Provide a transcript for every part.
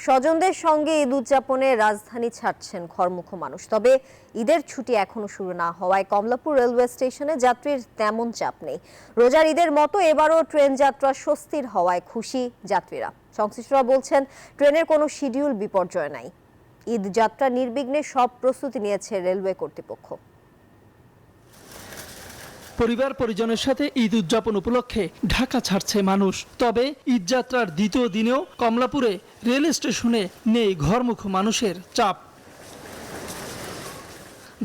স্বজনদের সঙ্গে ঈদ উদযাপনে রাজধানী ছাড়ছেন ঘরমুখো মানুষ। তবে ঈদের ছুটি এখনো শুরু না হওয়ায় কমলাপুর রেলওয়ে স্টেশনে যাত্রীর তেমন চাপ নেই। রোজার ঈদের মতো এবারও ট্রেন যাত্রা স্বস্তির হওয়ায় খুশি যাত্রীরা। সংশ্লিষ্টরা বলছেন ট্রেনের কোনো শিডিউল বিপর্যয় নাই। ঈদ যাত্রা নির্বিঘ্নে সব প্রস্তুতি নিয়েছে রেলওয়ে কর্তৃপক্ষ। পরিবার পরিজনের সাথে ঈদ উদযাপন উপলক্ষে ঢাকা ছাড়ছে মানুষ। তবে ঈদ যাত্রার দ্বিতীয় দিনেও কমলাপুরে রেল স্টেশনে নেই ঘরমুখো মানুষের চাপ।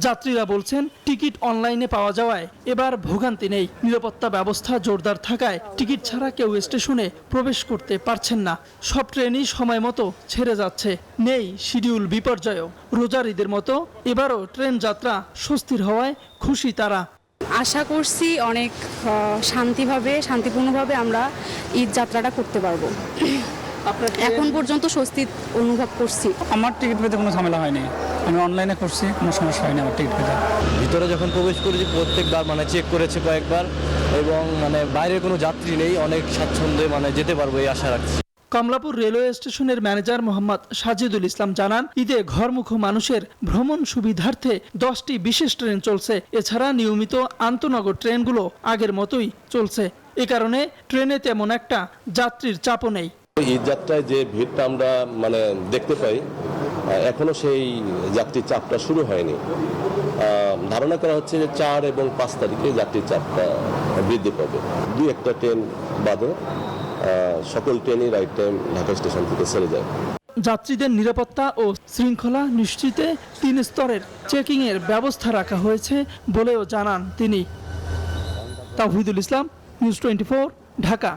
যাত্রীরা বলছেন টিকিট অনলাইনে পাওয়া যাওয়ায় এবার ভোগান্তি নেই। নিরাপত্তা ব্যবস্থা জোরদার থাকায় টিকিট ছাড়া কেউ স্টেশনে প্রবেশ করতে পারছেন না। সব ট্রেনই সময় মতো ছেড়ে যাচ্ছে, নেই শিডিউল বিপর্যয়ও। রোজার ঈদের মতো এবারও ট্রেন যাত্রা স্বস্তির হওয়ায় খুশি তারা। আশা করছি অনেক শান্তিপূর্ণভাবে আমরা ঈদ যাত্রাটা করতে পারবো। এখন পর্যন্ত স্বস্তি অনুভব করছি। আমার টিকিট পেতে কোনো ঝামেলা হয়নি, আমি অনলাইনে করছি, কোনো সমস্যা হয়নি আমার টিকিট পেতে। ভিতরে যখন প্রবেশ করেছি প্রত্যেকবার চেক করেছে কয়েকবার, এবং বাইরে কোনো যাত্রী নেই, অনেক স্বাচ্ছন্দ্যে যেতে পারবো এই আশা রাখছি। কমলাপুর রেলওয়ে স্টেশনের ম্যানেজার মোহাম্মদ সাজিদুল ইসলাম জানান, ঈদে ঘরমুখো মানুষের ভ্রমণ সুবিধার্থে 10টি বিশেষ ট্রেন চলছে। এছাড়া নিয়মিত আন্তনগর ট্রেনগুলো আগের মতোই চলছে। এ কারণে ট্রেনে তেমন একটা যাত্রীর চাপও নেই। ঈদ যাত্রায় যে ভিড়টা আমরা দেখতে পাই, এখনো সেই যাত্রীর চাপটা শুরু হয়নি। ধারণা করা হচ্ছে যে 4 এবং 5 তারিখে যাত্রীর চাপটা বৃদ্ধি পাবে। 2-1টা ট্রেন বাদে সকল ট্রেনই রাইট টাইম ঢাকা স্টেশন থেকে ছেড়ে যায়। যাত্রীদের নিরাপত্তা ও শৃঙ্খলা নিশ্চিতে 3 স্তরের চেকিংয়ের ব্যবস্থা রাখা হয়েছে বলেও জানান তিনি। তাওহিদুল ইসলাম, নিউজ 24, ঢাকা।